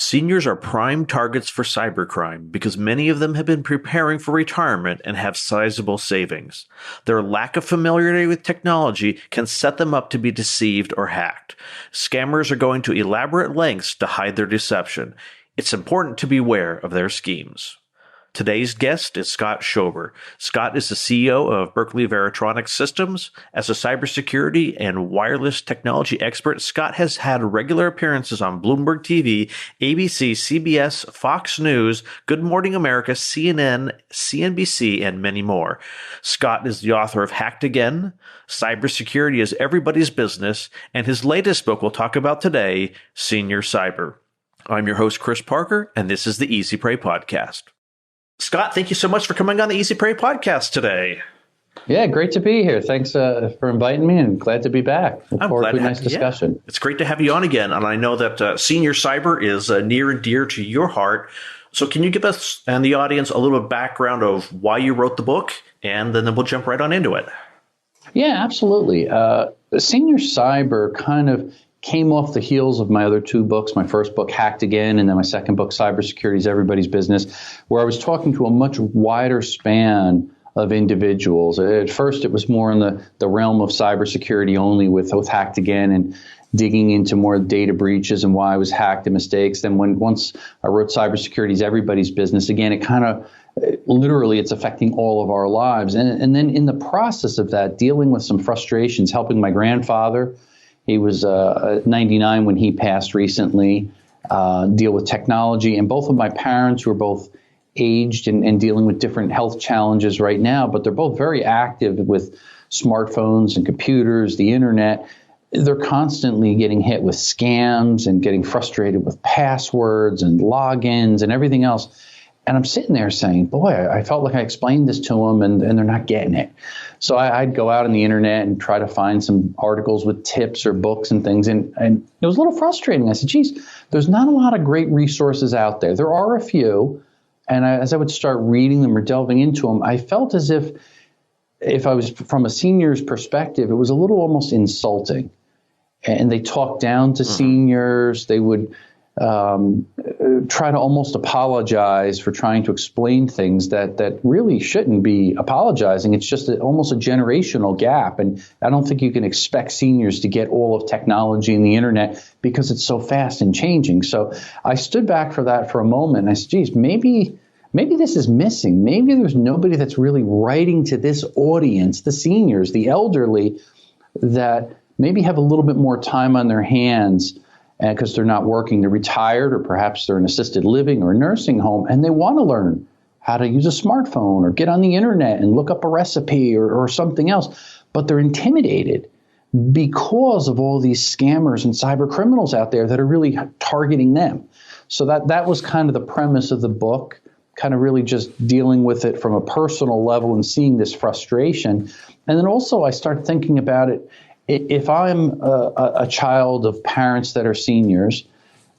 Seniors are prime targets for cybercrime because many of them have been preparing for retirement and have sizable savings. Their lack of familiarity with technology can set them up to be deceived or hacked. Scammers are going to elaborate lengths to hide their deception. It's important to beware of their schemes. Today's guest is Scott Schober. Scott is the CEO of Berkeley Varitronics Systems. As a cybersecurity and wireless technology expert, Scott has had regular appearances on Bloomberg TV, ABC, CBS, Fox News, Good Morning America, CNN, CNBC, and many more. Scott is the author of Hacked Again, Cybersecurity is Everybody's Business, and his latest book we'll talk about today, Senior Cyber. I'm your host, Chris Parker, and this is the Easy Prey Podcast. Scott, thank you so much for coming on the Easy Prey podcast today. Yeah, great to be here. Thanks for inviting me, and glad to be back. Look forward to a nice discussion. Yeah. It's great to have you on again, and I know that Senior Cyber is near and dear to your heart. So can you give us and the audience a little background of why you wrote the book, and then we'll jump right on into it? Yeah, absolutely. Senior Cyber kind of came off the heels of my other two books, my first book, Hacked Again, and then my second book, Cybersecurity is Everybody's Business, where I was talking to a much wider span of individuals. At first, it was more in the realm of cybersecurity only with Hacked Again and digging into more data breaches and why I was hacked and mistakes. Then once I wrote Cybersecurity is Everybody's Business, again, it kind of literally it's affecting all of our lives. And then in the process of that, dealing with some frustrations, helping my grandfather. He was 99 when he passed recently, deal with technology. And both of my parents who are both aged and dealing with different health challenges right now, but they're both very active with smartphones and computers, the internet. They're constantly getting hit with scams and getting frustrated with passwords and logins and everything else. And I'm sitting there saying, boy, I felt like I explained this to them and they're not getting it. So I'd go out on the internet and try to find some articles with tips or books and things. And it was a little frustrating. I said, geez, there's not a lot of great resources out there. There are a few. And as I would start reading them or delving into them, I felt as if I was from a senior's perspective, it was a little almost insulting. And they talked down to seniors. They would try to almost apologize for trying to explain things that really shouldn't be apologizing. It's just almost a generational gap. And I don't think you can expect seniors to get all of technology and the internet because it's so fast and changing. So I stood back for that for a moment and I said, geez, maybe this is missing. Maybe there's nobody that's really writing to this audience, the seniors, the elderly, that maybe have a little bit more time on their hands because they're not working, they're retired, or perhaps they're in assisted living or a nursing home, and they want to learn how to use a smartphone or get on the internet and look up a recipe or something else, but they're intimidated because of all these scammers and cyber criminals out there that are really targeting them. So that was kind of the premise of the book, kind of really just dealing with it from a personal level and seeing this frustration. And then also I started thinking about it. If I'm a child of parents that are seniors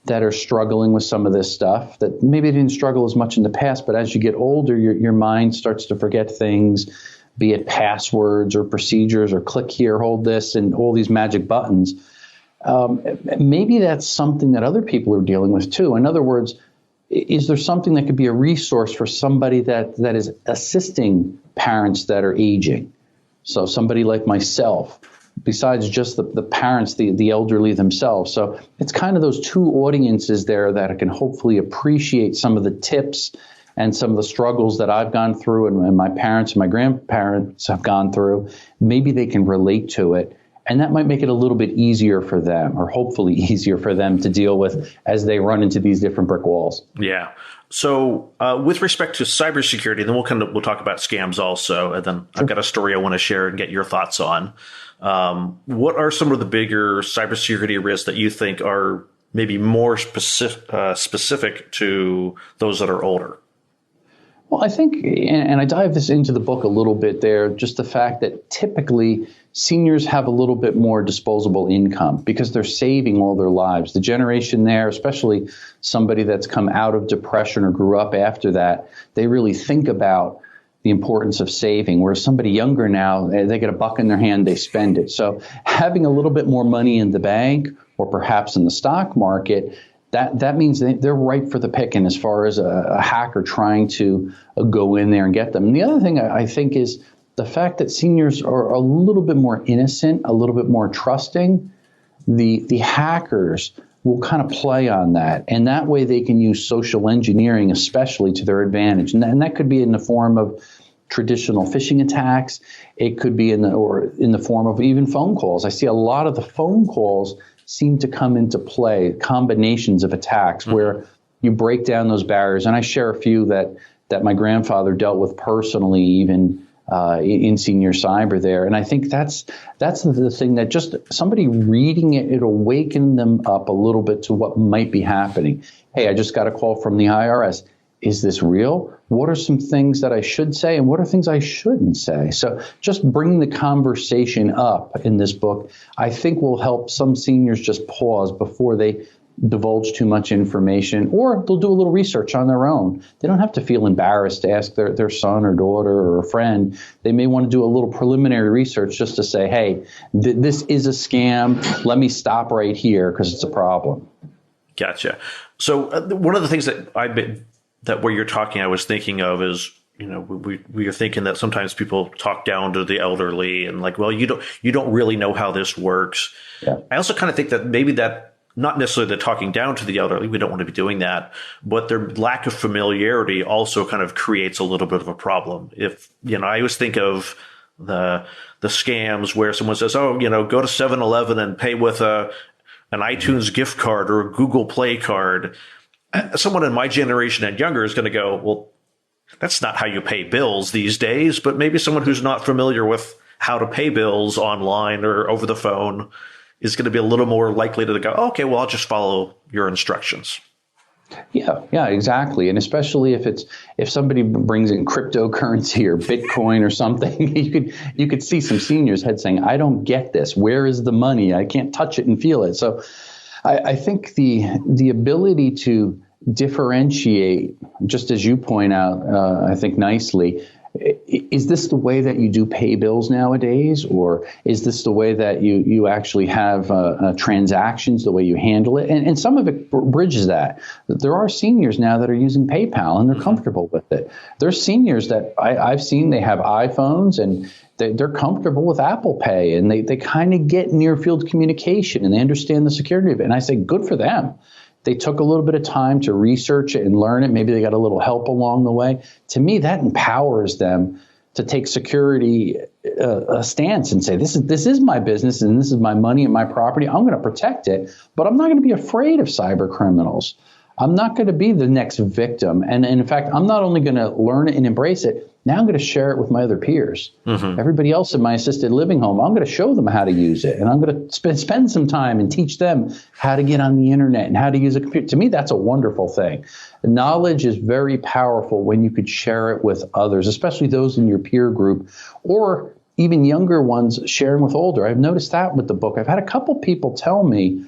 that are struggling with some of this stuff, that maybe didn't struggle as much in the past, but as you get older, your mind starts to forget things, be it passwords or procedures or click here, hold this, and all these magic buttons. Maybe that's something that other people are dealing with too. In other words, is there something that could be a resource for somebody that is assisting parents that are aging? So somebody like myself, besides just the parents, the elderly themselves. So it's kind of those two audiences there that can hopefully appreciate some of the tips and some of the struggles that I've gone through and my parents and my grandparents have gone through. Maybe they can relate to it. And that might make it a little bit easier for them, or hopefully easier for them to deal with as they run into these different brick walls. Yeah. So with respect to cybersecurity, then we'll talk about scams also. And then I've got a story I want to share and get your thoughts on. What are some of the bigger cybersecurity risks that you think are maybe more specific to those that are older? Well, I think, and I dive this into the book a little bit there, just the fact that typically seniors have a little bit more disposable income because they're saving all their lives. The generation there, especially somebody that's come out of depression or grew up after that, they really think about the importance of saving, whereas somebody younger now, they get a buck in their hand, they spend it. So having a little bit more money in the bank or perhaps in the stock market that means they're ripe for the picking as far as a hacker trying to go in there and get them. And the other thing I think is the fact that seniors are a little bit more innocent, a little bit more trusting. The hackers will kind of play on that, and that way they can use social engineering, especially to their advantage. And that could be in the form of traditional phishing attacks. It could be in the form of even phone calls. I see a lot of the phone calls seem to come into play, combinations of attacks where you break down those barriers. And I share a few that my grandfather dealt with personally, even in senior cyber there. And I think that's the thing that just somebody reading it, it'll waken them up a little bit to what might be happening. Hey, I just got a call from the IRS. Is this real? What are some things that I should say and what are things I shouldn't say? So just bring the conversation up in this book, I think will help some seniors just pause before they divulge too much information, or they'll do a little research on their own. They don't have to feel embarrassed to ask their son or daughter or a friend. They may want to do a little preliminary research just to say, hey, this is a scam. Let me stop right here because it's a problem. Gotcha. So one of the things that where you're talking, I was thinking of is, we are thinking that sometimes people talk down to the elderly and like, well, you don't really know how this works. Yeah. I also kind of think that maybe that, not necessarily the talking down to the elderly, we don't want to be doing that, but their lack of familiarity also kind of creates a little bit of a problem. If, I always think of the scams where someone says, oh, go to 7-Eleven and pay with an iTunes gift card or a Google Play card. Someone in my generation and younger is going to go, well, that's not how you pay bills these days. But maybe someone who's not familiar with how to pay bills online or over the phone is going to be a little more likely to go, okay, well, I'll just follow your instructions. Yeah, exactly. And especially if somebody brings in cryptocurrency or Bitcoin or something, you could see some seniors' heads saying, I don't get this. Where is the money? I can't touch it and feel it. So I think the ability to differentiate, just as you point out, I think nicely, is this the way that you do pay bills nowadays, or is this the way that you actually have transactions, the way you handle it? And some of it bridges that. There are seniors now that are using PayPal and they're comfortable with it. There's seniors that I've seen, they have iPhones and they're comfortable with Apple Pay, and they kind of get near field communication and they understand the security of it. And I say, good for them. They took a little bit of time to research it and learn it. Maybe they got a little help along the way. To me, that empowers them to take security a stance and say, this is my business and this is my money and my property. I'm going to protect it, but I'm not going to be afraid of cyber criminals. I'm not going to be the next victim. And in fact, I'm not only going to learn it and embrace it, now I'm going to share it with my other peers. Mm-hmm. Everybody else in my assisted living home, I'm going to show them how to use it. And I'm going to spend some time and teach them how to get on the internet and how to use a computer. To me, that's a wonderful thing. Knowledge is very powerful when you could share it with others, especially those in your peer group or even younger ones sharing with older. I've noticed that with the book. I've had a couple people tell me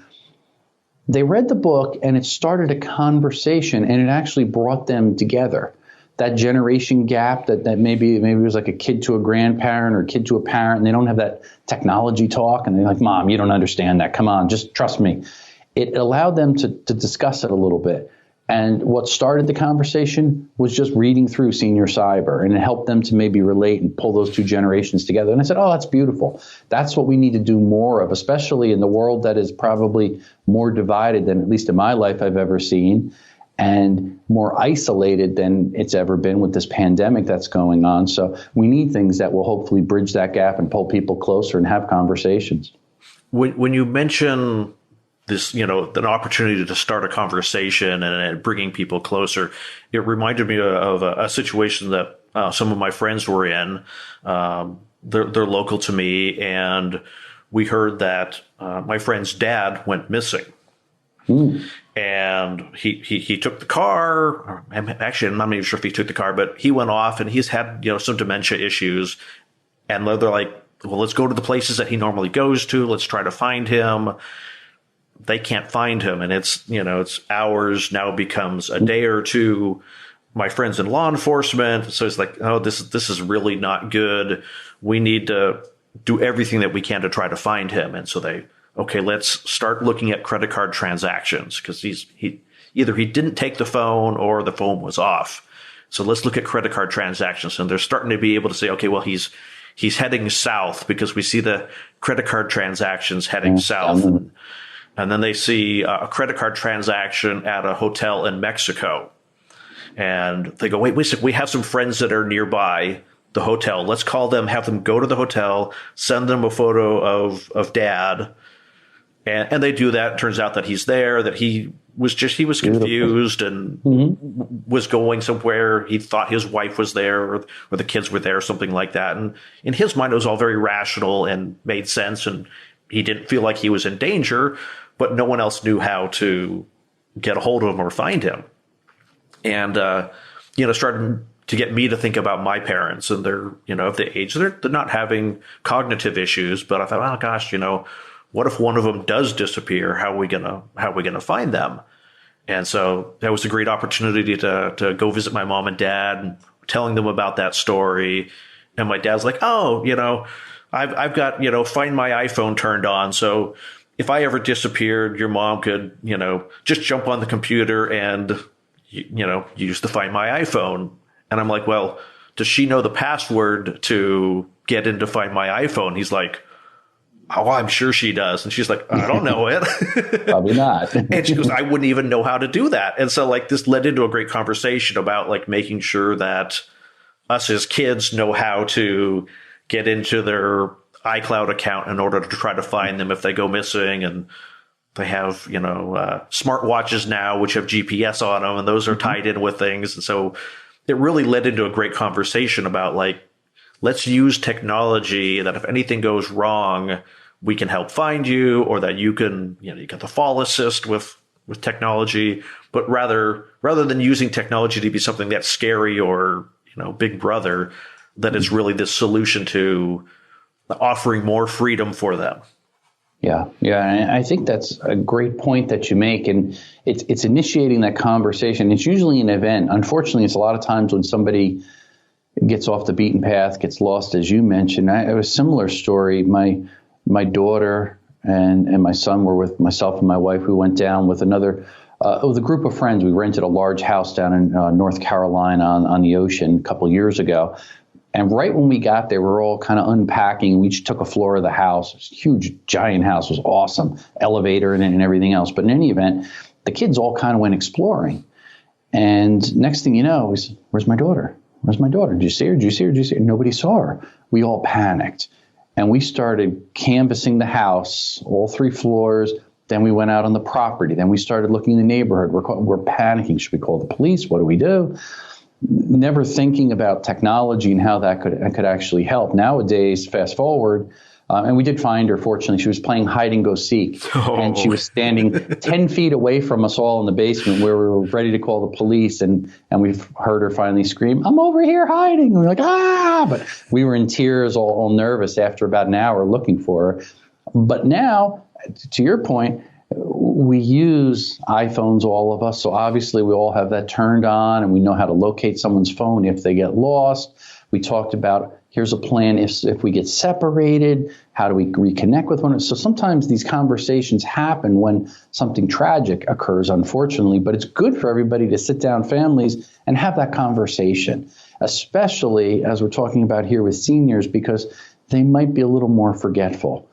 they read the book and it started a conversation and it actually brought them together. That generation gap that maybe it was like a kid to a grandparent or a kid to a parent, and they don't have that technology talk, and they're like, Mom, you don't understand that. Come on, just trust me. It allowed them to discuss it a little bit. And what started the conversation was just reading through Senior Cyber, and it helped them to maybe relate and pull those two generations together. And I said, oh, that's beautiful. That's what we need to do more of, especially in the world that is probably more divided than, at least in my life, I've ever seen, and more isolated than it's ever been with this pandemic that's going on. So we need things that will hopefully bridge that gap and pull people closer and have conversations. When you mention this, an opportunity to start a conversation and bringing people closer, it reminded me of a situation that some of my friends were in. They're local to me, and we heard that my friend's dad went missing. And he took the car. Actually, I'm not even sure if he took the car, but he went off and he's had, some dementia issues. And they're like, well, let's go to the places that he normally goes to. Let's try to find him. They can't find him. And it's hours, now becomes a day or two. My friend's in law enforcement. So it's like, oh, this is really not good. We need to do everything that we can to try to find him. And so they okay, let's start looking at credit card transactions because he didn't take the phone or the phone was off. So let's look at credit card transactions. And they're starting to be able to say, okay, well, he's heading south because we see the credit card transactions heading south. And then they see a credit card transaction at a hotel in Mexico. And they go, wait, we have some friends that are nearby the hotel. Let's call them, have them go to the hotel, send them a photo of dad. And they do that. It turns out that he's there, that he was confused and was going somewhere. He thought his wife was there or the kids were there, something like that. And in his mind, it was all very rational and made sense. And he didn't feel like he was in danger, but no one else knew how to get a hold of him or find him. And, started to get me to think about my parents, and they're, of the age, they're not having cognitive issues, but I thought, oh gosh, what if one of them does disappear? How are we gonna find them? And so that was a great opportunity to go visit my mom and dad, and telling them about that story. And my dad's like, oh, I've got, Find My iPhone turned on. So if I ever disappeared, your mom could, just jump on the computer and, use the Find My iPhone. And I'm like, well, does she know the password to get into Find My iPhone? He's like, oh, I'm sure she does. And she's like, I don't know it. Probably not. And she goes, I wouldn't even know how to do that. And so this led into a great conversation about making sure that us as kids know how to get into their iCloud account in order to try to find them if they go missing. And they have, smartwatches now, which have GPS on them, and those are tied in with things. And so it really led into a great conversation about let's use technology that if anything goes wrong, we can help find you, or that you can, you get the fall assist with technology. But rather than using technology to be something that's scary or, Big Brother, that it's really this solution to offering more freedom for them. Yeah. And I think that's a great point that you make. And it's initiating that conversation. It's usually an event. Unfortunately, it's a lot of times when somebody gets off the beaten path, gets lost, as you mentioned. It was a similar story. My daughter and my son were with myself and my wife. We went down with with a group of friends. We rented a large house down in North Carolina on the ocean a couple of years ago. And right when we got there, we were all kind of unpacking. We each took a floor of the house. It was a huge, giant house. It was awesome. Elevator in it and everything else. But in any event, the kids all kind of went exploring. And next thing you know, where's my daughter? Where's my daughter? Did you see her? Did you see her? Did you see her? Nobody saw her. We all panicked. And we started canvassing the house, all 3 floors. Then we went out on the property. Then we started looking in the neighborhood. We're panicking. Should we call the police? What do we do? Never thinking about technology and how that could actually help. Nowadays, fast forward, and we did find her, fortunately. She was playing hide and go seek, and she was standing 10 feet away from us all in the basement where we were ready to call the police, and we've heard her finally scream, I'm over here hiding. And we're like, ah! But we were in tears, all nervous after about an hour looking for her. But now, to your point, we use iPhones, all of us, so obviously we all have that turned on, and we know how to locate someone's phone if they get lost. We talked about, here's a plan if we get separated, how do we reconnect with one another? So sometimes these conversations happen when something tragic occurs, unfortunately, but it's good for everybody to sit down, families, and have that conversation, especially as we're talking about here with seniors, because they might be a little more forgetful.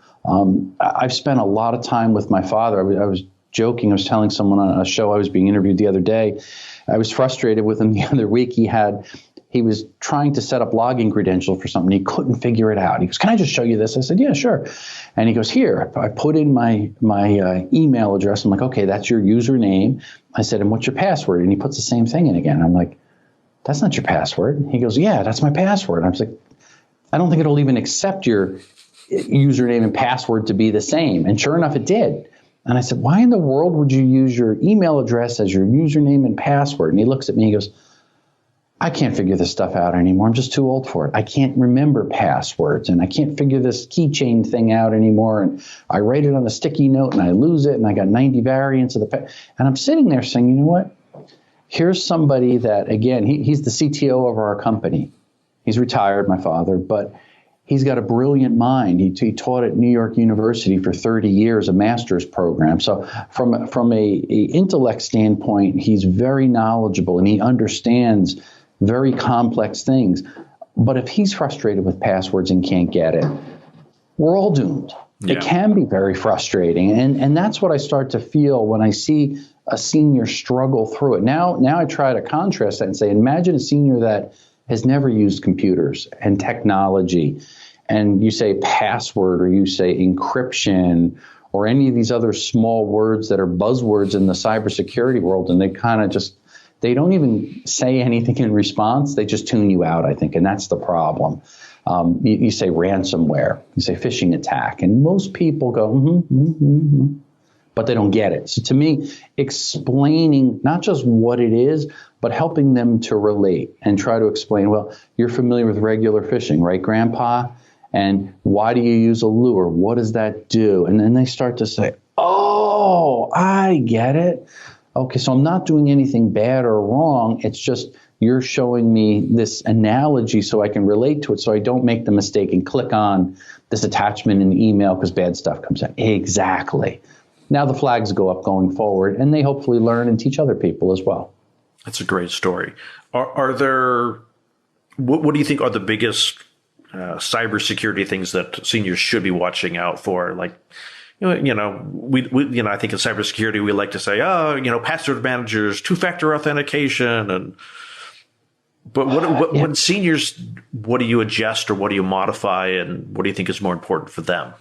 I've spent a lot of time with my father. I was joking. I was telling someone on a show I was being interviewed the other day. I was frustrated with him the other week. He was trying to set up login credentials for something. He couldn't figure it out. He goes, can I just show you this? I said, yeah, sure. And he goes, here, I put in my email address. I'm like, okay, that's your username. I said, and what's your password? And he puts the same thing in again. I'm like, that's not your password. He goes, yeah, that's my password. I was like, I don't think it'll even accept your username and password to be the same. And sure enough, it did. And I said, why in the world would you use your email address as your username and password? And he looks at me, he goes, I can't figure this stuff out anymore. I'm just too old for it. I can't remember passwords, and I can't figure this keychain thing out anymore. And I write it on a sticky note and I lose it, and I got 90 variants of and I'm sitting there saying, you know what? Here's somebody that, again, he's the CTO of our company. He's retired, my father, but he's got a brilliant mind. He taught at New York University for 30 years, a master's program. So from a intellect standpoint, he's very knowledgeable and he understands very complex things. But if he's frustrated with passwords and can't get it, we're all doomed. Yeah. It can be very frustrating. And that's what I start to feel when I see a senior struggle through it. Now I try to contrast that and say, imagine a senior that has never used computers and technology, and you say password or you say encryption or any of these other small words that are buzzwords in the cybersecurity world, and they kind of just, they don't even say anything in response. They just tune you out, I think, and that's the problem. You say ransomware, you say phishing attack, and most people go, but they don't get it. So to me, explaining not just what it is, but helping them to relate and try to explain, well, you're familiar with regular phishing, right, Grandpa? And why do you use a lure? What does that do? And then they start to say, oh, I get it. Okay, so I'm not doing anything bad or wrong. It's just you're showing me this analogy so I can relate to it, so I don't make the mistake and click on this attachment in the email because bad stuff comes out. Exactly. Now the flags go up going forward, and they hopefully learn and teach other people as well. That's a great story. Are there, what do you think are the biggest cybersecurity things that seniors should be watching out for? Like, we I think in cybersecurity, we like to say, password managers, two-factor authentication, but when seniors, what do you adjust or what do you modify, and what do you think is more important for them?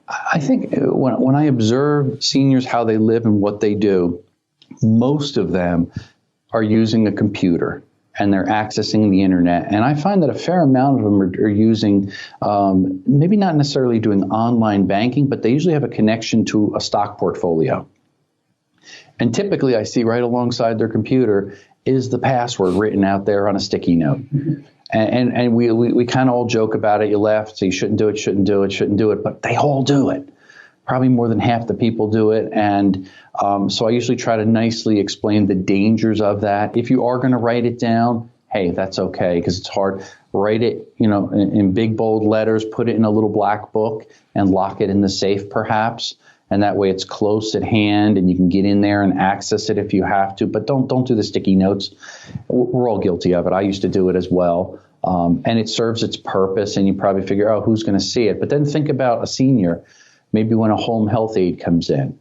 I think when I observe seniors, how they live and what they do, most of them are using a computer and they're accessing the internet. And I find that a fair amount of them are using, maybe not necessarily doing online banking, but they usually have a connection to a stock portfolio. And typically I see right alongside their computer is the password written out there on a sticky note. And we kind of all joke about it. You laugh, so you shouldn't do it, but they all do it. Probably more than half the people do it. And so I usually try to nicely explain the dangers of that. If you are going to write it down, hey, that's okay, because it's hard. Write it, in big, bold letters, put it in a little black book and lock it in the safe perhaps. And that way it's close at hand and you can get in there and access it if you have to. But don't do the sticky notes. We're all guilty of it. I used to do it as well. And it serves its purpose, and you probably figure, oh, who's going to see it? But then think about a senior. Maybe when a home health aide comes in.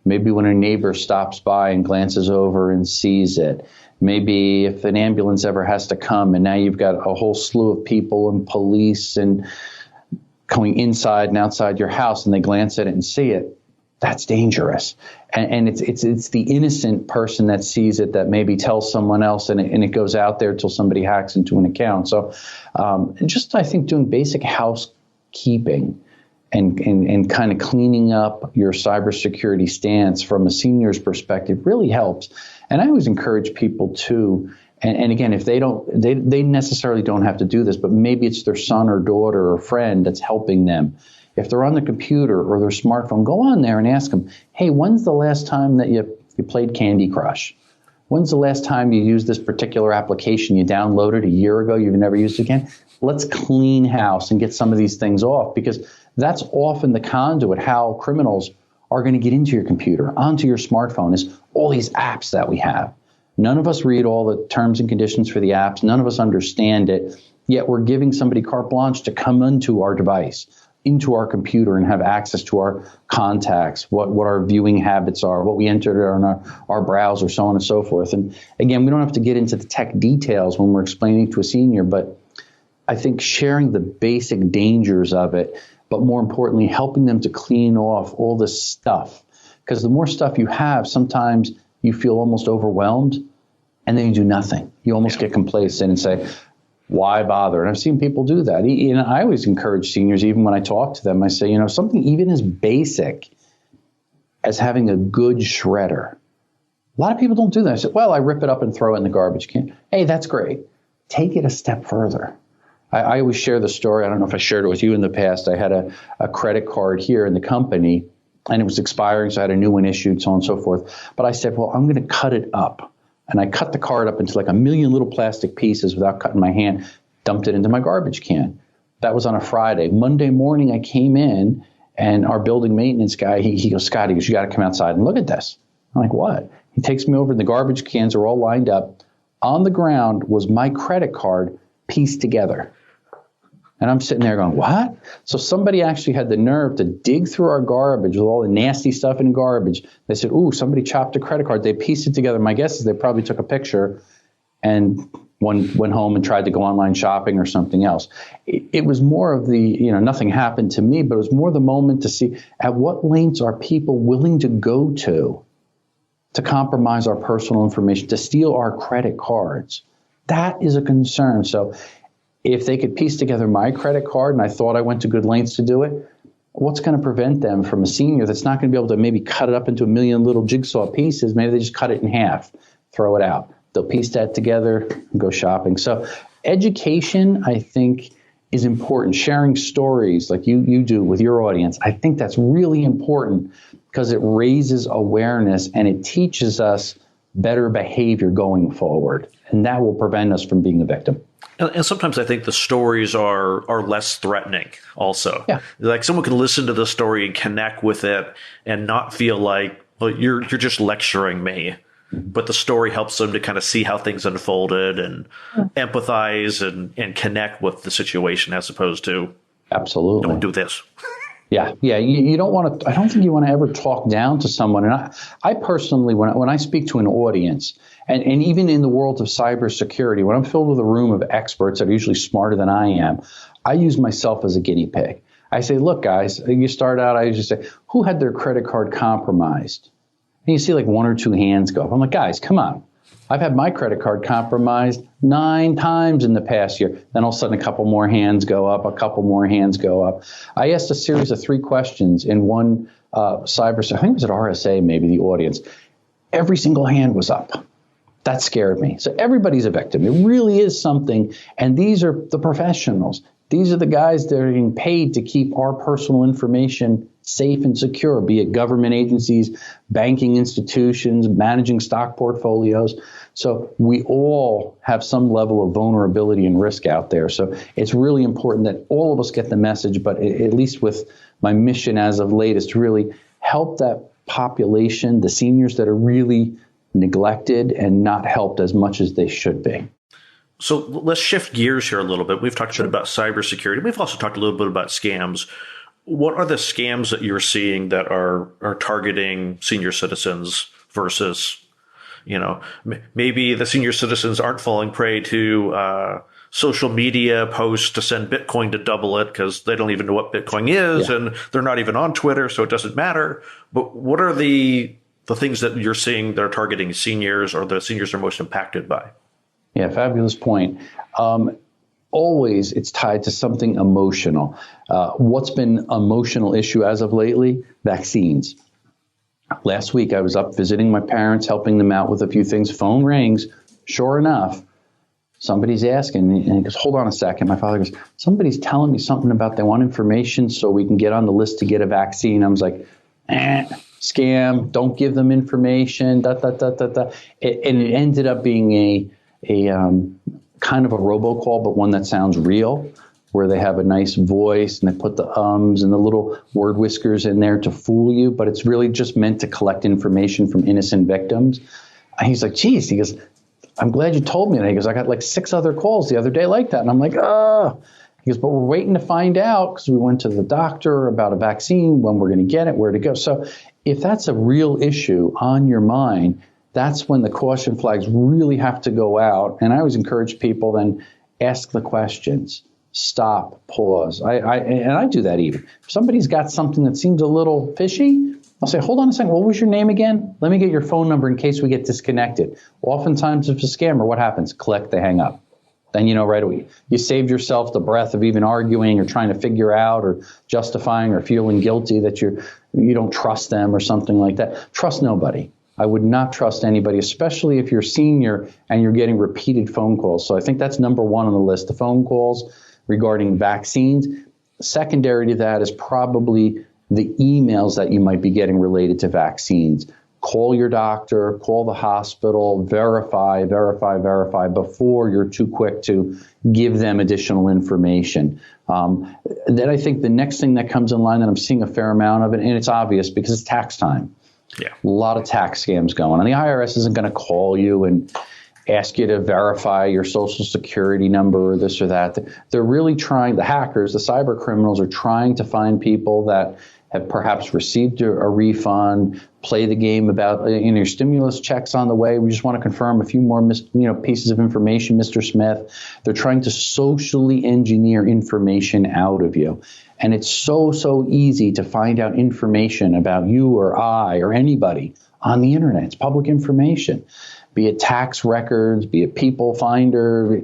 Maybe when a neighbor stops by and glances over and sees it. Maybe if an ambulance ever has to come and now you've got a whole slew of people and police and going inside and outside your house and they glance at it and see it. That's dangerous. And it's the innocent person that sees it that maybe tells someone else and it goes out there till somebody hacks into an account. So I think doing basic housekeeping and kind of cleaning up your cybersecurity stance from a senior's perspective really helps. And I always encourage people to, and again, if they necessarily don't have to do this, but maybe it's their son or daughter or friend that's helping them. If they're on the computer or their smartphone, go on there and ask them, hey, when's the last time that you played Candy Crush? When's the last time you used this particular application you downloaded a year ago, you've never used it again? Let's clean house and get some of these things off, because that's often the conduit how criminals are going to get into your computer, onto your smartphone, is all these apps that we have. None of us read all the terms and conditions for the apps. None of us understand it. Yet we're giving somebody carte blanche to come into our device, into our computer, and have access to our contacts, what our viewing habits are, what we entered on our browser, so on and so forth. And again, we don't have to get into the tech details when we're explaining to a senior, but I think sharing the basic dangers of it, but more importantly, helping them to clean off all this stuff. Because the more stuff you have, sometimes you feel almost overwhelmed, and then you do nothing. You almost get complacent and say, why bother? And I've seen people do that. I always encourage seniors, even when I talk to them, I say, something even as basic as having a good shredder. A lot of people don't do that. I said, well, I rip it up and throw it in the garbage can. Hey, that's great. Take it a step further. I always share the story. I don't know if I shared it with you in the past. I had a credit card here in the company, and it was expiring, so I had a new one issued, so on and so forth. But I said, well, I'm going to cut it up. And I cut the card up into like a million little plastic pieces without cutting my hand, dumped it into my garbage can. That was on a Friday. Monday morning, I came in, and our building maintenance guy, he goes, Scott, he goes, you got to come outside and look at this. I'm like, what? He takes me over, and the garbage cans are all lined up. On the ground was my credit card pieced together. And I'm sitting there going, what? So somebody actually had the nerve to dig through our garbage with all the nasty stuff in garbage. They said, ooh, somebody chopped a credit card. They pieced it together. My guess is they probably took a picture and went home and tried to go online shopping or something else. It was more of the, nothing happened to me, but it was more the moment to see at what lengths are people willing to go to compromise our personal information, to steal our credit cards. That is a concern. So if they could piece together my credit card, and I thought I went to good lengths to do it, what's going to prevent them from a senior that's not going to be able to maybe cut it up into a million little jigsaw pieces? Maybe they just cut it in half, throw it out. They'll piece that together and go shopping. So education, I think, is important. Sharing stories like you do with your audience, I think that's really important because it raises awareness and it teaches us better behavior going forward. And that will prevent us from being a victim. And sometimes I think the stories are less threatening also. Yeah. Like someone can listen to the story and connect with it and not feel like, well, you're just lecturing me. But the story helps them to kind of see how things unfolded and empathize and connect with the situation as opposed to, absolutely, don't do this. Yeah. You don't want to, I don't think you want to ever talk down to someone. And I personally, when I speak to an audience, and even in the world of cybersecurity, when I'm filled with a room of experts that are usually smarter than I am, I use myself as a guinea pig. I say, look, guys, you start out, I usually say, who had their credit card compromised? And you see like one or two hands go up. I'm like, guys, come on. I've had my credit card compromised 9 times in the past year. Then all of a sudden, a couple more hands go up, a couple more hands go up. I asked a series of 3 questions in one I think it was at RSA, maybe the audience. Every single hand was up. That scared me. So everybody's a victim. It really is something. And these are the professionals. These are the guys that are getting paid to keep our personal information safe and secure, be it government agencies, banking institutions, managing stock portfolios. So we all have some level of vulnerability and risk out there. So it's really important that all of us get the message, but at least with my mission as of late is to really help that population, the seniors that are really neglected and not helped as much as they should be. So let's shift gears here a little bit. We've talked a bit about cybersecurity. We've also talked a little bit about scams. What are the scams that you're seeing that are targeting senior citizens versus, maybe the senior citizens aren't falling prey to social media posts to send Bitcoin to double it because they don't even know what Bitcoin is and they're not even on Twitter, so it doesn't matter. But what are the things that you're seeing that are targeting seniors or the seniors are most impacted by? Yeah, fabulous point. Always it's tied to something emotional. What's been an emotional issue as of lately? Vaccines. Last week I was up visiting my parents, helping them out with a few things. Phone rings. Sure enough, somebody's asking, and he goes, hold on a second. My father goes, somebody's telling me something about they want information so we can get on the list to get a vaccine. I was like, scam, don't give them information, And it ended up being a kind of a robocall, but one that sounds real, where they have a nice voice and they put the ums and the little word whiskers in there to fool you, but it's really just meant to collect information from innocent victims. And he's like, geez, he goes, I'm glad you told me that. He goes, I got like 6 other calls the other day like that. And I'm like, oh. He goes, but we're waiting to find out because we went to the doctor about a vaccine, when we're going to get it, where to go. So if that's a real issue on your mind, that's when the caution flags really have to go out. And I always encourage people then ask the questions, stop, pause. I do that even. If somebody's got something that seems a little fishy, I'll say, hold on a second, what was your name again? Let me get your phone number in case we get disconnected. Oftentimes if it's a scammer, what happens? Click, they hang up. Then you know right away. You saved yourself the breath of even arguing or trying to figure out or justifying or feeling guilty that you don't trust them or something like that. Trust nobody. I would not trust anybody, especially if you're senior and you're getting repeated phone calls. So I think that's number 1 on the list, the phone calls regarding vaccines. Secondary to that is probably the emails that you might be getting related to vaccines. call your doctor, call the hospital, verify before you're too quick to give them additional information. Then I think the next thing that comes in line that I'm seeing a fair amount of it, and it's obvious because it's tax time. Yeah. A lot of tax scams going on. The IRS isn't going to call you and ask you to verify your social security number or this or that. They're really trying, the hackers, the cyber criminals are trying to find people that have perhaps received a refund, play the game about your stimulus checks on the way. We just want to confirm a few more pieces of information, Mr. Smith. They're trying to socially engineer information out of you. And it's so easy to find out information about you or I or anybody on the internet. It's public information, be it tax records, be it people finder,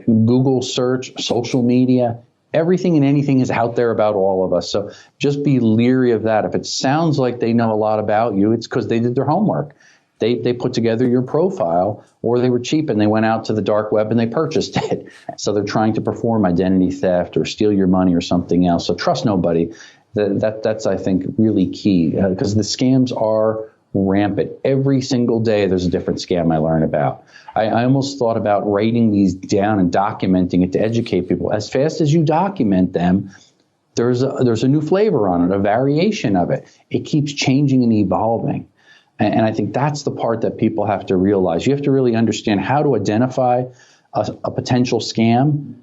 Google search, social media. Everything and anything is out there about all of us. So just be leery of that. If it sounds like they know a lot about you, it's because they did their homework. They put together your profile, or they were cheap and they went out to the dark web and they purchased it. So they're trying to perform identity theft or steal your money or something else. So trust nobody. That's I think, really key because the scams are rampant. Every single day there's a different scam I learn about. I almost thought about writing these down and documenting it to educate people. As fast as you document them, there's a new flavor on it, a variation of it. It keeps changing and evolving. And I think that's the part that people have to realize. You have to really understand how to identify a potential scam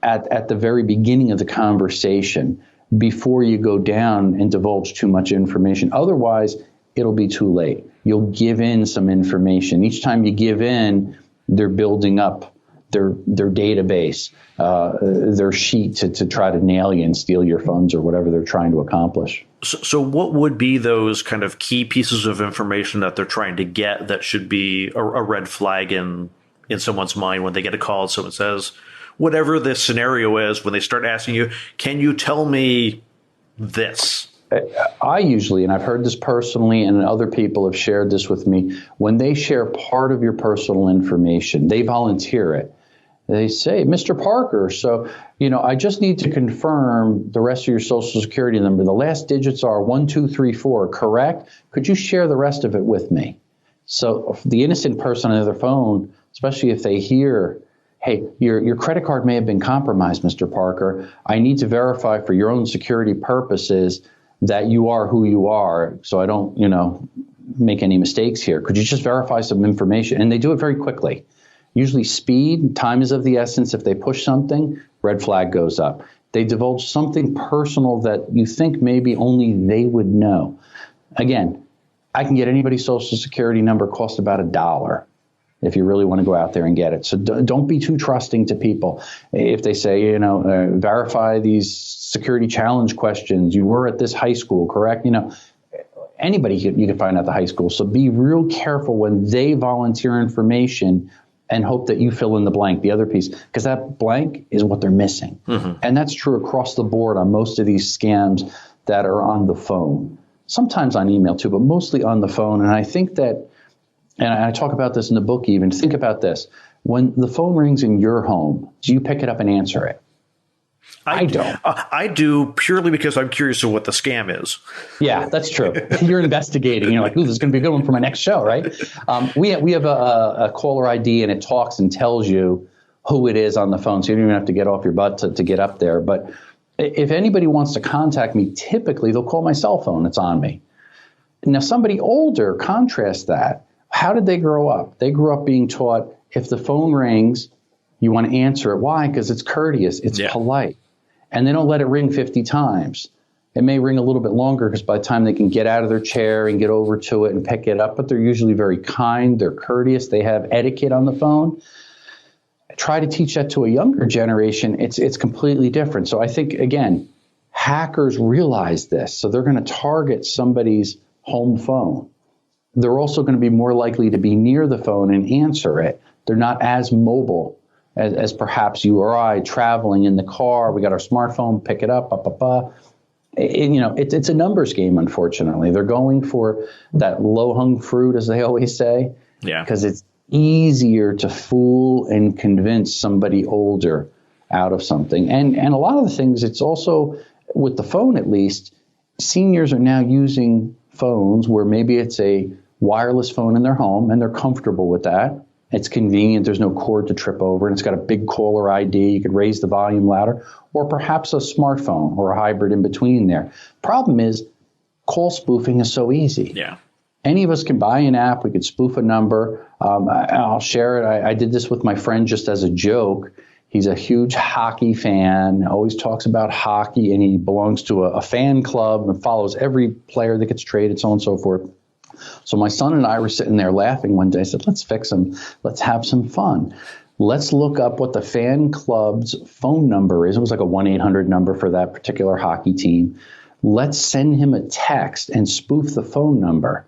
at the very beginning of the conversation before you go down and divulge too much information. Otherwise, it'll be too late. You'll give in some information. Each time you give in, they're building up their database, their sheet to try to nail you and steal your funds or whatever they're trying to accomplish. So what would be those kind of key pieces of information that they're trying to get that should be a red flag in someone's mind when they get a call and someone says, whatever this scenario is, when they start asking you, can you tell me this? I usually, and I've heard this personally, and other people have shared this with me, when they share part of your personal information, they volunteer it. They say, Mr. Parker, so, I just need to confirm the rest of your social security number. The last digits are 1234, correct? Could you share the rest of it with me? So the innocent person on the other phone, especially if they hear, hey, your credit card may have been compromised, Mr. Parker. I need to verify for your own security purposes that you are who you are, so I don't, make any mistakes here. Could you just verify some information? And they do it very quickly. Usually speed, time is of the essence. If they push something, red flag goes up. They divulge something personal that you think maybe only they would know. Again, I can get anybody's social security number, cost about $1 if you really want to go out there and get it. So don't be too trusting to people. If they say, verify these security challenge questions, you were at this high school, correct? Anybody you can find at the high school. So be real careful when they volunteer information and hope that you fill in the blank, the other piece, because that blank is what they're missing. Mm-hmm. And that's true across the board on most of these scams that are on the phone, sometimes on email too, but mostly on the phone. And I think that, and I talk about this in the book even, think about this. When the phone rings in your home, do you pick it up and answer it? I don't. I do purely because I'm curious of what the scam is. Yeah, that's true. You're investigating. You're like, ooh, this is going to be a good one for my next show, right? We have a caller ID, and it talks and tells you who it is on the phone, so you don't even have to get off your butt to get up there. But if anybody wants to contact me, typically they'll call my cell phone. It's on me. Now, somebody older, contrast that. How did they grow up? They grew up being taught if the phone rings, you want to answer it. Why? Because it's courteous. It's polite. And they don't let it ring 50 times. It may ring a little bit longer because by the time they can get out of their chair and get over to it and pick it up, but they're usually very kind. They're courteous. They have etiquette on the phone. Try to teach that to a younger generation. It's completely different. So I think, again, hackers realize this. So they're going to target somebody's home phone. They're also going to be more likely to be near the phone and answer it. They're not as mobile as perhaps you or I traveling in the car. We got our smartphone, pick it up, It's a numbers game, unfortunately. They're going for that low-hung fruit, as they always say, because it's easier to fool and convince somebody older out of something. And a lot of the things, it's also, with the phone at least, seniors are now using phones where maybe it's a wireless phone in their home, and they're comfortable with that. It's convenient. There's no cord to trip over, and it's got a big caller ID. You could raise the volume louder, or perhaps a smartphone or a hybrid in between there. Problem is, call spoofing is so easy. Yeah. Any of us can buy an app. We could spoof a number. I'll share it. I did this with my friend just as a joke. He's a huge hockey fan, always talks about hockey, and he belongs to a fan club and follows every player that gets traded, so on and so forth. So my son and I were sitting there laughing one day. I said, let's fix him. Let's have some fun. Let's look up what the fan club's phone number is. It was like a 1-800 number for that particular hockey team. Let's send him a text and spoof the phone number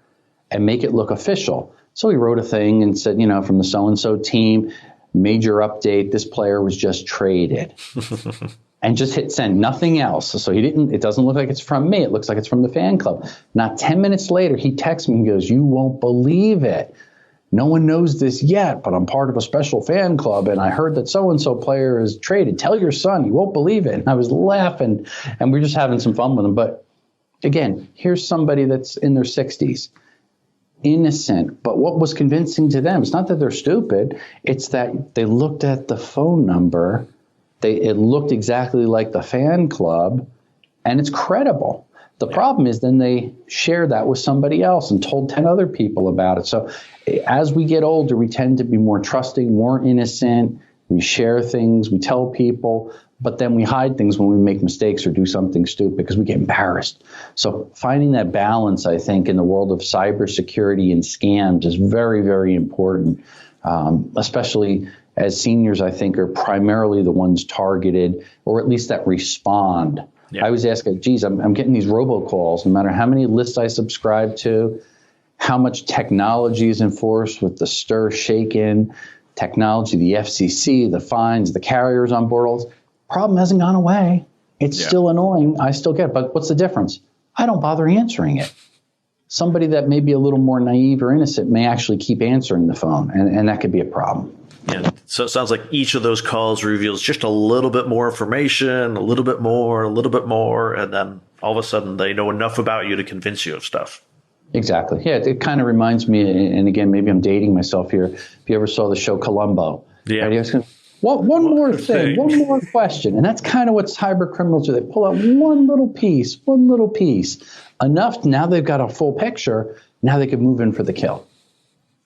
and make it look official. So he wrote a thing and said, from the so-and-so team, major update, this player was just traded. And just hit send, nothing else. So it doesn't look like it's from me. It looks like it's from the fan club. Not 10 minutes later, he texts me and goes, you won't believe it. No one knows this yet, but I'm part of a special fan club, and I heard that so-and-so player is traded. Tell your son, he won't believe it. And I was laughing, and we're just having some fun with him. But again, here's somebody that's in their 60s. Innocent, but what was convincing to them, it's not that they're stupid, it's that they looked at the phone number, it looked exactly like the fan club, and it's credible. The problem is then they share that with somebody else and told 10 other people about it. So as we get older, we tend to be more trusting, more innocent, we share things, we tell people, but then we hide things when we make mistakes or do something stupid because we get embarrassed. So finding that balance, I think, in the world of cybersecurity and scams is very, very important, especially as seniors, I think, are primarily the ones targeted, or at least that respond. Yeah. I always ask, geez, I'm getting these robocalls, no matter how many lists I subscribe to, how much technology is enforced with the stir, shaken technology, the FCC, the fines, the carriers on board. Problem hasn't gone away. It's still annoying. I still get it. But what's the difference? I don't bother answering it. Somebody that may be a little more naive or innocent may actually keep answering the phone, and that could be a problem. Yeah. So it sounds like each of those calls reveals just a little bit more information, a little bit more, and then all of a sudden they know enough about you to convince you of stuff. Exactly. Yeah, it kind of reminds me, and again, maybe I'm dating myself here. If you ever saw the show Columbo, right? One more thing, one more question. And that's kind of what cyber criminals do. They pull out one little piece, enough. Now they've got a full picture. Now they can move in for the kill.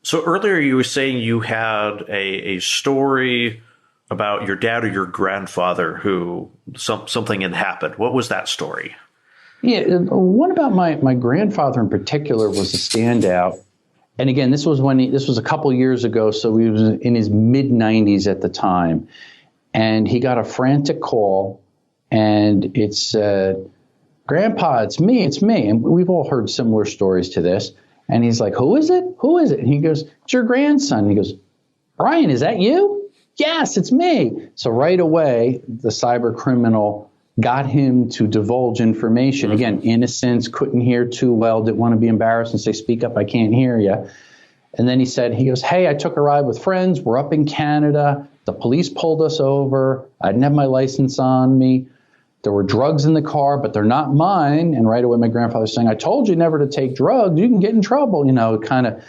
So earlier you were saying you had a story about your dad or your grandfather who something had happened. What was that story? Yeah, one about my grandfather in particular was a standout. And again, this was a couple years ago, so he was in his mid-90s at the time. And he got a frantic call, and it said, Grandpa, it's me. And we've all heard similar stories to this. And he's like, who is it? And he goes, it's your grandson. And he goes, Brian, is that you? Yes, it's me. So right away, the cyber criminal got him to divulge information. Mm-hmm. Again, innocence, couldn't hear too well, didn't want to be embarrassed and say, speak up, I can't hear you. And then he goes, hey, I took a ride with friends. We're up in Canada. The police pulled us over. I didn't have my license on me. There were drugs in the car, but they're not mine. And right away, my grandfather's saying, I told you never to take drugs. You can get in trouble, kind of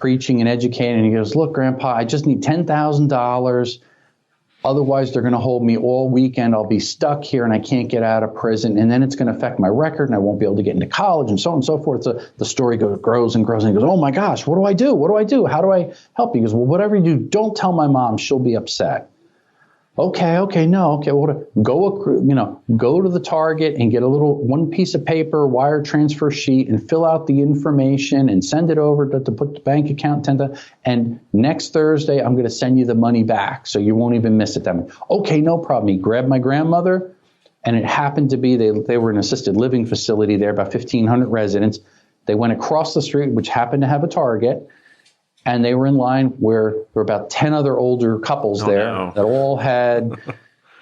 preaching and educating. And he goes, look, Grandpa, I just need $10,000. Otherwise, they're going to hold me all weekend. I'll be stuck here and I can't get out of prison. And then it's going to affect my record and I won't be able to get into college and so on and so forth. So the story grows and grows. And he goes, oh, my gosh, what do I do? How do I help you? He goes, well, whatever you do, don't tell my mom. She'll be upset. Well, go to the Target and get one piece of paper, wire transfer sheet, and fill out the information and send it over to put the bank account. And next Thursday, I'm going to send you the money back, so you won't even miss it. Okay, no problem. He grabbed my grandmother, and it happened to be they were an assisted living facility there, about 1,500 residents. They went across the street, which happened to have a Target. And they were in line where there were about 10 other older couples that all had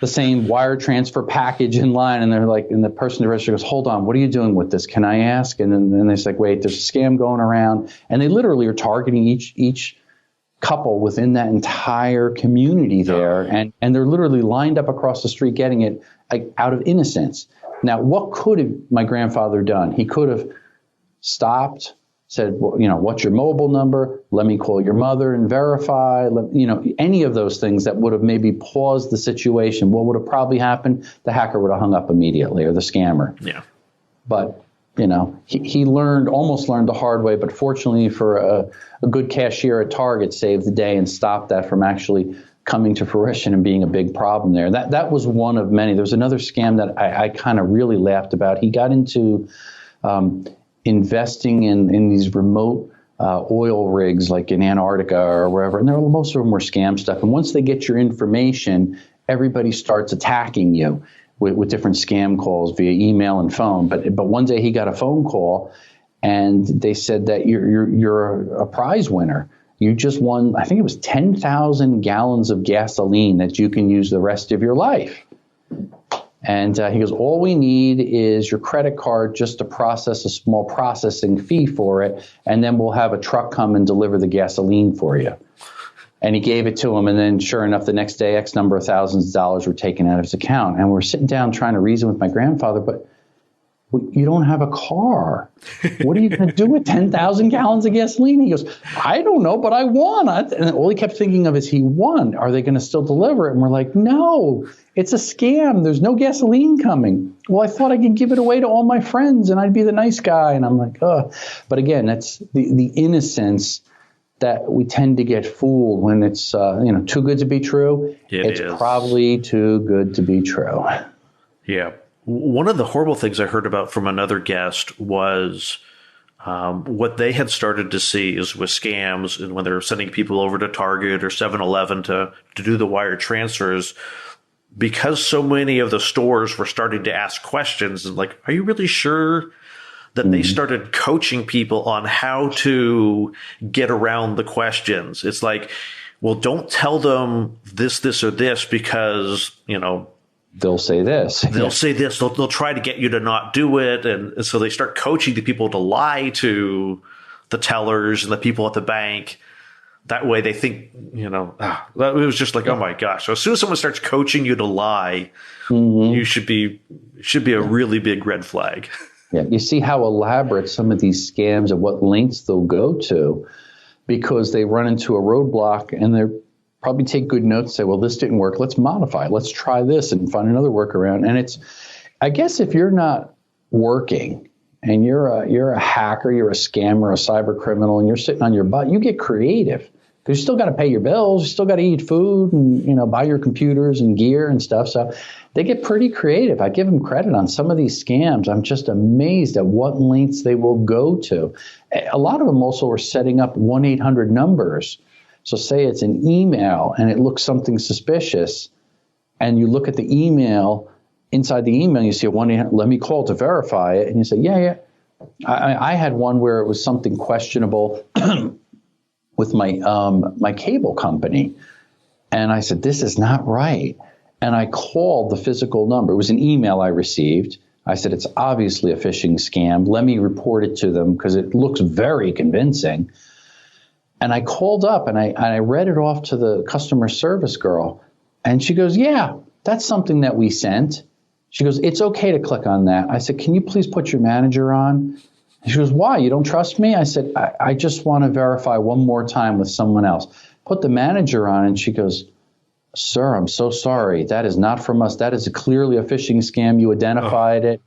the same wire transfer package in line. And they're like, and the person at the register goes, hold on, what are you doing with this? Can I ask? And then they're like, wait, there's a scam going around. And they literally are targeting each couple within that entire community there. And they're literally lined up across the street getting it out of innocence. Now, what could have my grandfather done? He could have stopped, said, well, what's your mobile number? Let me call your mother and verify. Any of those things that would have maybe paused the situation. What would have probably happened? The hacker would have hung up immediately, or the scammer. Yeah. But he almost learned the hard way. But fortunately for a good cashier at Target, saved the day and stopped that from actually coming to fruition and being a big problem there. That was one of many. There was another scam that I kind of really laughed about. He got into investing in these remote oil rigs, like in Antarctica or wherever, and most of them were scam stuff. And once they get your information, everybody starts attacking you with different scam calls via email and phone. But one day he got a phone call, and they said that you're a prize winner. You just won, I think it was 10,000 gallons of gasoline that you can use the rest of your life. And he goes, all we need is your credit card just to process a small processing fee for it, and then we'll have a truck come and deliver the gasoline for you. And he gave it to him, and then sure enough, the next day, X number of thousands of dollars were taken out of his account. And we're sitting down trying to reason with my grandfather, but you don't have a car. What are you going to do with 10,000 gallons of gasoline? He goes, I don't know, but I won. And all he kept thinking of is he won. Are they going to still deliver it? And we're like, no, it's a scam. There's no gasoline coming. Well, I thought I could give it away to all my friends and I'd be the nice guy. And I'm like, oh. But again, that's the innocence that we tend to get fooled when it's too good to be true. It's probably too good to be true. Yeah. One of the horrible things I heard about from another guest was what they had started to see is with scams, and when they're sending people over to Target or 7-Eleven to do the wire transfers, because so many of the stores were starting to ask questions and like, are you really sure? That they started coaching people on how to get around the questions. It's like, well, don't tell them this, or this because, they'll say this. They'll say this. They'll try to get you to not do it. And so they start coaching the people to lie to the tellers and the people at the bank. That way they think, it was just like, oh my gosh. So as soon as someone starts coaching you to lie, you should be a really big red flag. Yeah, you see how elaborate some of these scams and what lengths they'll go to because they run into a roadblock and they probably take good notes, say, well, this didn't work. Let's modify it. Let's try this and find another workaround. And I guess if you're not working and you're a hacker, you're a scammer, a cyber criminal, and you're sitting on your butt, you get creative because you still got to pay your bills. You still got to eat food and, buy your computers and gear and stuff. So they get pretty creative. I give them credit on some of these scams. I'm just amazed at what lengths they will go to. A lot of them also are setting up 1-800 numbers. So say it's an email and it looks something suspicious and you look at the email, inside the email, you see a 1-800, let me call to verify it. And you say, yeah. I had one where it was something questionable with my cable company. And I said, this is not right. And I called the physical number. It was an email I received. I said, it's obviously a phishing scam. Let me report it to them because it looks very convincing. And I called up and I read it off to the customer service girl. And she goes, yeah, that's something that we sent. She goes, it's okay to click on that. I said, can you please put your manager on? And she goes, why? You don't trust me? I said, I just want to verify one more time with someone else. Put the manager on and she goes, sir, I'm so sorry. That is not from us. That is clearly a phishing scam. You identified it.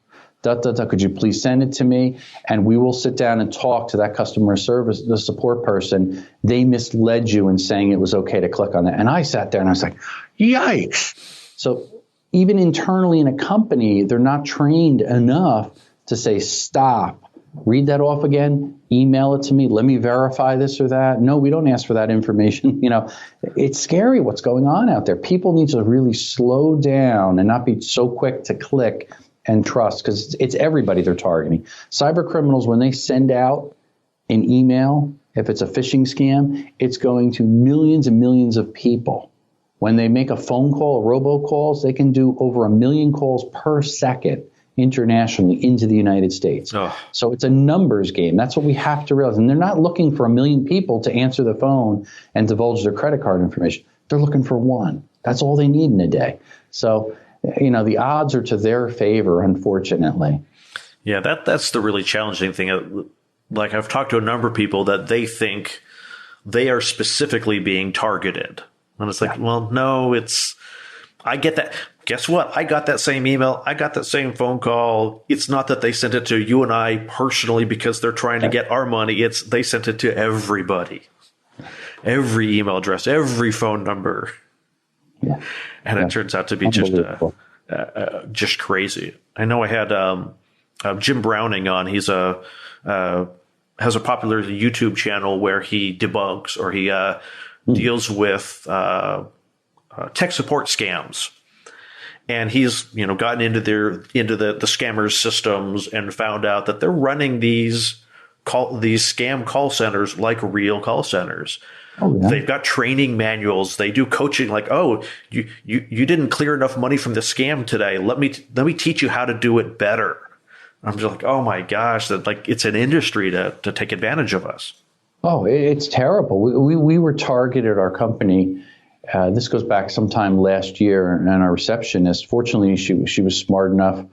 Could you please send it to me? And we will sit down and talk to that customer service, the support person. They misled you in saying it was okay to click on that. And I sat there and I was like, yikes. So even internally in a company, they're not trained enough to say, stop, read that off again, email it to me, let me verify this or that. No, we don't ask for that information. It's scary what's going on out there. People need to really slow down and not be so quick to click and trust because it's everybody they're targeting. Cyber criminals, when they send out an email, if it's a phishing scam, it's going to millions and millions of people. When they make a phone call or robocalls, they can do over 1 million calls per second internationally into the United States. Oh. So it's a numbers game. That's what we have to realize. And they're not looking for 1 million people to answer the phone and divulge their credit card information. They're looking for one. That's all they need in a day. So, the odds are to their favor, unfortunately. Yeah, that's the really challenging thing. like I've talked to a number of people that they think they are specifically being targeted. And it's like, well, no, I get that. Guess what? I got that same email. I got that same phone call. It's not that they sent it to you and I personally because they're trying to get our money. They sent it to everybody, every email address, every phone number. Yeah. And it turns out to be just crazy. I know I had Jim Browning on. He's has a popular YouTube channel where he debunks or he deals with tech support scams. And he's, gotten into the scammers' systems and found out that they're running these scam call centers like real call centers. Oh, yeah. They've got training manuals. They do coaching like, oh, you didn't clear enough money from the scam today. Let me teach you how to do it better. I'm just like, oh my gosh, that like it's an industry to take advantage of us. Oh, it's terrible. We were targeted, our company. This goes back sometime last year, and our receptionist, fortunately, she was smart enough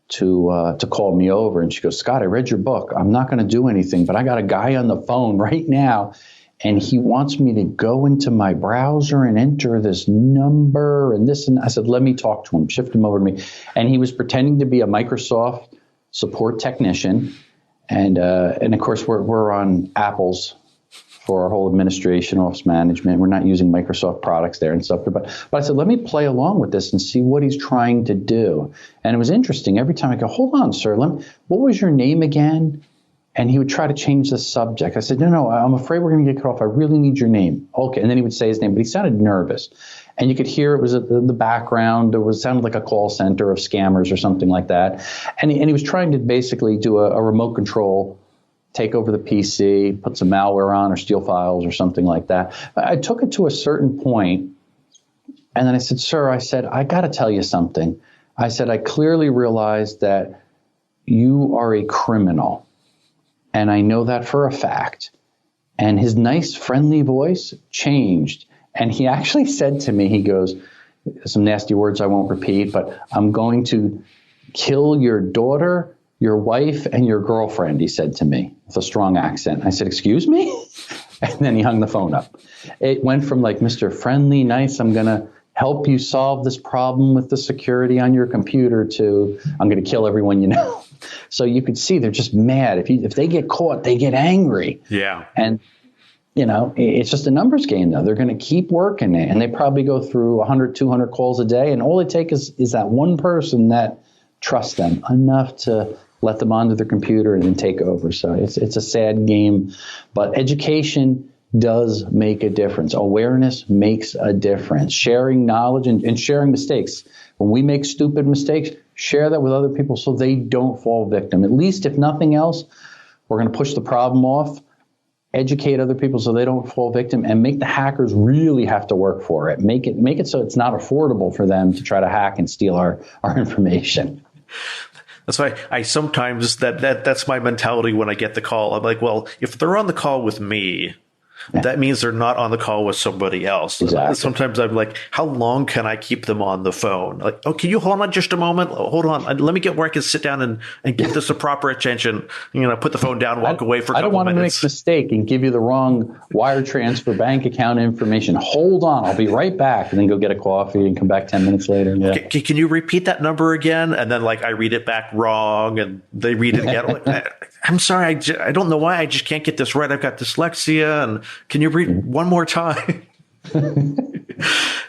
to call me over, and she goes, Scott, I read your book. I'm not going to do anything, but I got a guy on the phone right now, and he wants me to go into my browser and enter this number and this. And I said, let me talk to him, shift him over to me. And he was pretending to be a Microsoft support technician. And of course, we're on Apple's for our whole administration, office management. We're not using Microsoft products there and stuff. But I said, let me play along with this and see what he's trying to do. And it was interesting. Every time I go, hold on, sir, what was your name again? And he would try to change the subject. I said, no, I'm afraid we're going to get cut off. I really need your name. Okay. And then he would say his name, but he sounded nervous. And you could hear it was in the background. It sounded like a call center of scammers or something like that. And he was trying to basically do a remote control, take over the PC, put some malware on or steal files or something like that. I took it to a certain point, and then I said, sir, I got to tell you something. I said, I clearly realized that you are a criminal. And I know that for a fact. And his nice, friendly voice changed. And he actually said to me, he goes, some nasty words I won't repeat, but I'm going to kill your daughter, your wife, and your girlfriend, he said to me with a strong accent. I said, excuse me? And then he hung the phone up. It went from like, Mr. Friendly, nice, I'm going to help you solve this problem with the security on your computer, to I'm going to kill everyone you know. So you could see they're just mad. If they get caught, they get angry. Yeah. And, it's just a numbers game, though. They're going to keep working it. And they probably go through 100, 200 calls a day. And all they take is that one person that trusts them enough to let them onto their computer and then take over. So it's a sad game. But education does make a difference. Awareness makes a difference. Sharing knowledge and sharing mistakes. When we make stupid mistakes, share that with other people so they don't fall victim. At least, if nothing else, we're going to push the problem off, educate other people so they don't fall victim, and make the hackers really have to work for it. Make it so it's not affordable for them to try to hack and steal our information. That's why I sometimes that's my mentality when I get the call. I'm like, well, if they're on the call with me, that means they're not on the call with somebody else. Exactly. Sometimes I'm like, how long can I keep them on the phone? Like, oh, can you hold on just a moment? Hold on. Let me get where I can sit down and give this a proper attention. Put the phone down, walk away for a couple minutes. I don't want to make a mistake and give you the wrong wire transfer bank account information. Hold on. I'll be right back. And then go get a coffee and come back 10 minutes later. Yeah. Can you repeat that number again? And then I read it back wrong and they read it again. I'm sorry. I don't know why. I just can't get this right. I've got dyslexia. And can you read one more time?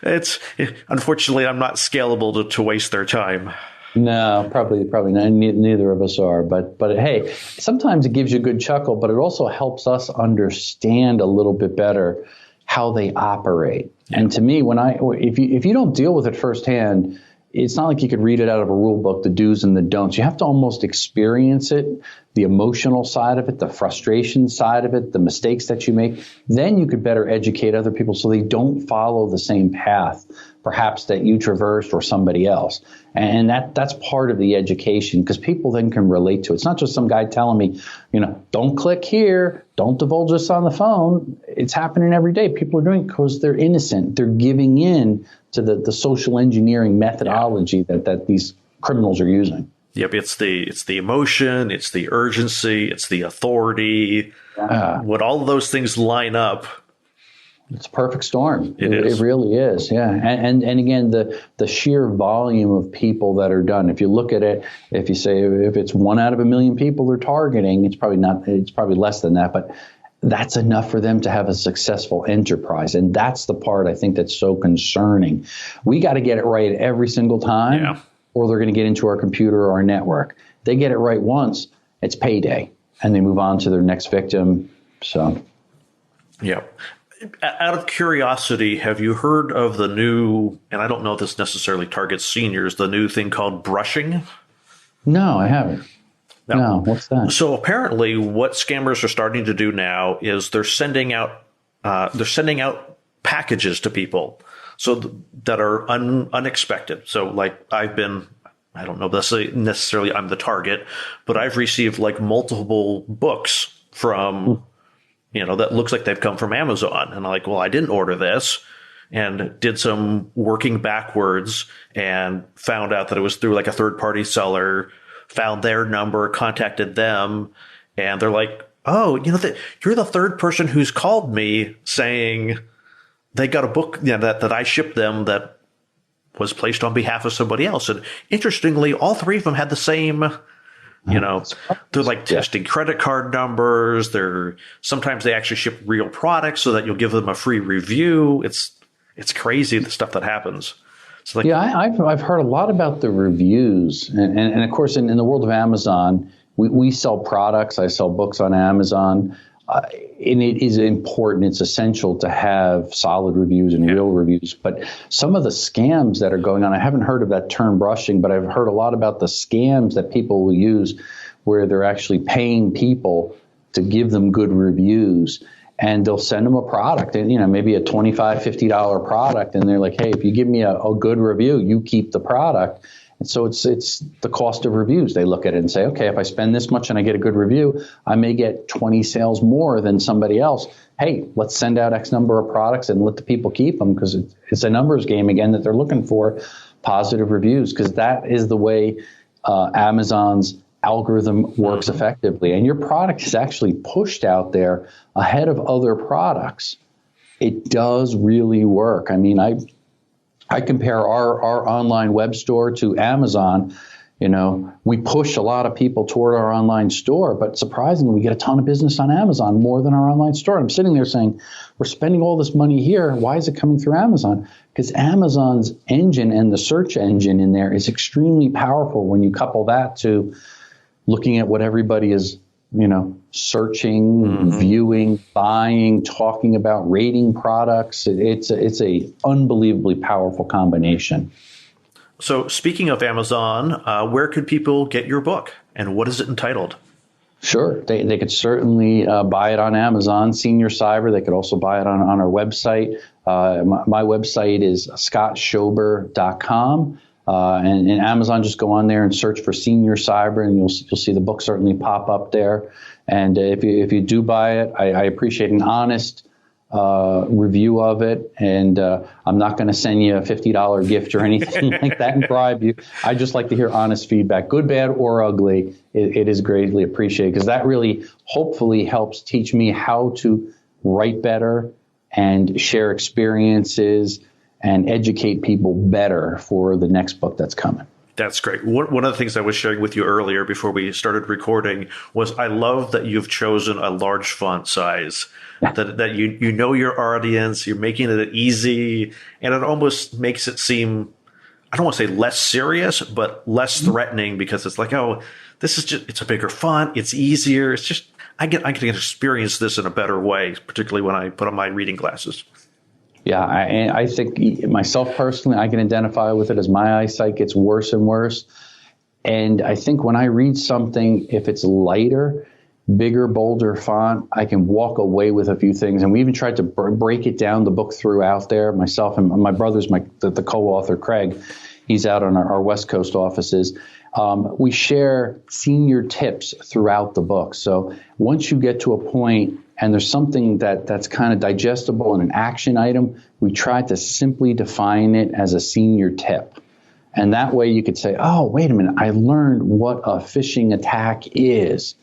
Unfortunately, I'm not scalable to waste their time. No, probably not. Neither of us are. But hey, sometimes it gives you a good chuckle, but it also helps us understand a little bit better how they operate. Yeah. And to me, if you don't deal with it firsthand, it's not like you could read it out of a rule book, the do's and the don'ts. You have to almost experience it, the emotional side of it, the frustration side of it, the mistakes that you make. Then you could better educate other people so they don't follow the same path, perhaps that you traversed or somebody else. And that's part of the education, because people then can relate to it. It's not just some guy telling me, don't click here, don't divulge this on the phone. It's happening every day. People are doing it because they're innocent. They're giving in to the social engineering methodology that these criminals are using. Yep, it's the emotion, it's the urgency, it's the authority. When all of those things line up, it's a perfect storm. It is. It really is. Yeah. And again, the sheer volume of people that are done. If you look at it, if you say if it's 1 out of a million people they're targeting, it's probably less than that, but that's enough for them to have a successful enterprise. And that's the part I think that's so concerning. We got to get it right every single time, or they're going to get into our computer or our network. They get it right once, it's payday, and they move on to their next victim. So, yeah. Out of curiosity, have you heard of the new, and I don't know if this necessarily targets seniors, the new thing called brushing? No, I haven't. No, what's that? So apparently what scammers are starting to do now is they're sending out packages to people that are unexpected. So like I don't know necessarily I'm the target, but I've received like multiple books from, that looks like they've come from Amazon. And I'm like, well, I didn't order this, and did some working backwards and found out that it was through like a third party seller, found their number, contacted them, and they're like, oh, you're the third person who's called me saying they got a book that I shipped them that was placed on behalf of somebody else. And interestingly, all three of them had the same, they're like testing credit card numbers. Sometimes they actually ship real products so that you'll give them a free review. It's crazy, the stuff that happens. So I've heard a lot about the reviews. And of course, in the world of Amazon, we sell products. I sell books on Amazon. And it is important, it's essential to have solid reviews and real reviews. But some of the scams that are going on, I haven't heard of that term brushing, but I've heard a lot about the scams that people will use where they're actually paying people to give them good reviews. And they'll send them a product, and maybe a $25, $50 product, and they're like, hey, if you give me a good review, you keep the product. And so it's the cost of reviews. They look at it and say, okay, if I spend this much and I get a good review, I may get 20 sales more than somebody else. Hey, let's send out X number of products and let the people keep them, because it's a numbers game again that they're looking for positive reviews, because that is the way Amazon's algorithm works effectively. And your product is actually pushed out there ahead of other products. It does really work. I mean, I compare our online web store to Amazon. We push a lot of people toward our online store, but surprisingly, we get a ton of business on Amazon, more than our online store. I'm sitting there saying, we're spending all this money here. Why is it coming through Amazon? Because Amazon's engine and the search engine in there is extremely powerful when you couple that to looking at what everybody is, searching, viewing, buying, talking about, rating products. It's a unbelievably powerful combination. So speaking of Amazon, where could people get your book, and what is it entitled? Sure. They could certainly buy it on Amazon, Senior Cyber. They could also buy it on our website. My website is scottschober.com. And Amazon, just go on there and search for Senior Cyber, and you'll see the book certainly pop up there. And if you do buy it, I appreciate an honest review of it. And I'm not going to send you a $50 gift or anything like that and bribe you. I just like to hear honest feedback, good, bad, or ugly. It is greatly appreciated, because that really hopefully helps teach me how to write better and share experiences and educate people better for the next book that's coming. That's great. One of the things I was sharing with you earlier before we started recording was I love that you've chosen a large font size, that you know your audience, you're making it easy, and it almost makes it seem, I don't want to say less serious, but less threatening, because it's like, oh, this is just, it's a bigger font, it's easier, it's just, I can experience this in a better way, particularly when I put on my reading glasses. Yeah, I think myself personally, I can identify with it as my eyesight gets worse and worse. And I think when I read something, if it's lighter, bigger, bolder font, I can walk away with a few things. And we even tried to break it down, the book throughout there. Myself and my brother's the co-author, Craig. He's out on our West Coast offices. We share senior tips throughout the book. So once you get to a point and there's something that's kind of digestible and an action item, we try to simply define it as a senior tip. And that way you could say, oh, wait a minute, I learned what a phishing attack is.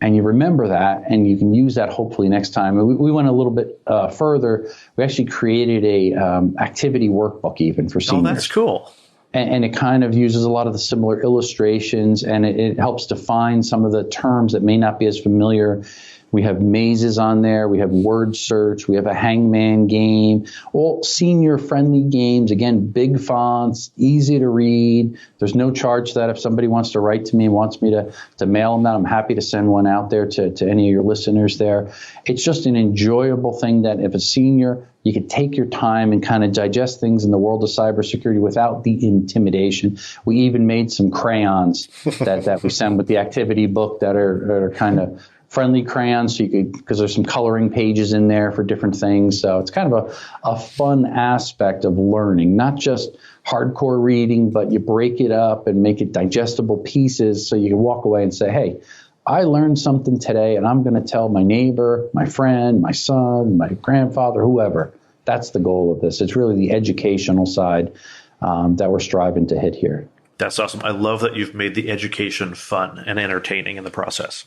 And you remember that, and you can use that hopefully next time. And we went a little bit further. We actually created a activity workbook even for seniors. Oh, that's cool. And it kind of uses a lot of the similar illustrations, and it helps define some of the terms that may not be as familiar. We have mazes on there. We have word search. We have a hangman game, all senior-friendly games. Again, big fonts, easy to read. There's no charge to that. If somebody wants to write to me and wants me to mail them that, I'm happy to send one out there to any of your listeners there. It's just an enjoyable thing that if a senior, you could take your time and kind of digest things in the world of cybersecurity without the intimidation. We even made some crayons that we send with the activity book that are kind of friendly crayons, so you could, because there's some coloring pages in there for different things. So it's kind of a fun aspect of learning, not just hardcore reading, but you break it up and make it digestible pieces so you can walk away and say, hey, I learned something today, and I'm going to tell my neighbor, my friend, my son, my grandfather, whoever. That's the goal of this. It's really the educational side that we're striving to hit here. That's awesome. I love that you've made the education fun and entertaining in the process.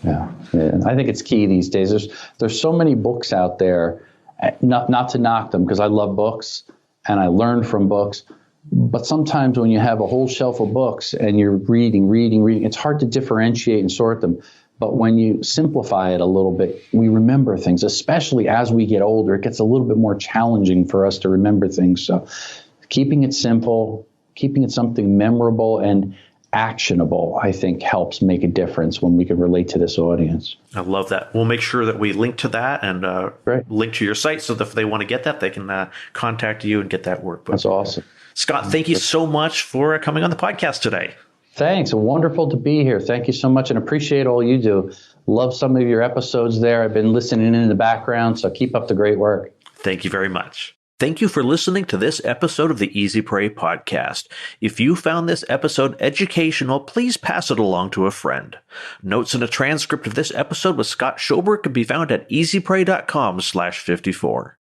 Yeah. I think it's key these days. There's so many books out there, not to knock them, because I love books and I learn from books. But sometimes when you have a whole shelf of books and you're reading, it's hard to differentiate and sort them. But when you simplify it a little bit, we remember things, especially as we get older. It gets a little bit more challenging for us to remember things. So keeping it simple, keeping it something memorable and actionable, I think, helps make a difference when we can relate to this audience. I love that. We'll make sure that we link to that and link to your site so that if they want to get that, they can contact you and get that workbook. That's awesome. Scott, thank you so much for coming on the podcast today. Thanks. Wonderful to be here. Thank you so much and appreciate all you do. Love some of your episodes there. I've been listening in the background, so keep up the great work. Thank you very much. Thank you for listening to this episode of the Easy Prey podcast. If you found this episode educational, please pass it along to a friend. Notes and a transcript of this episode with Scott Schober can be found at easyprey.com/54.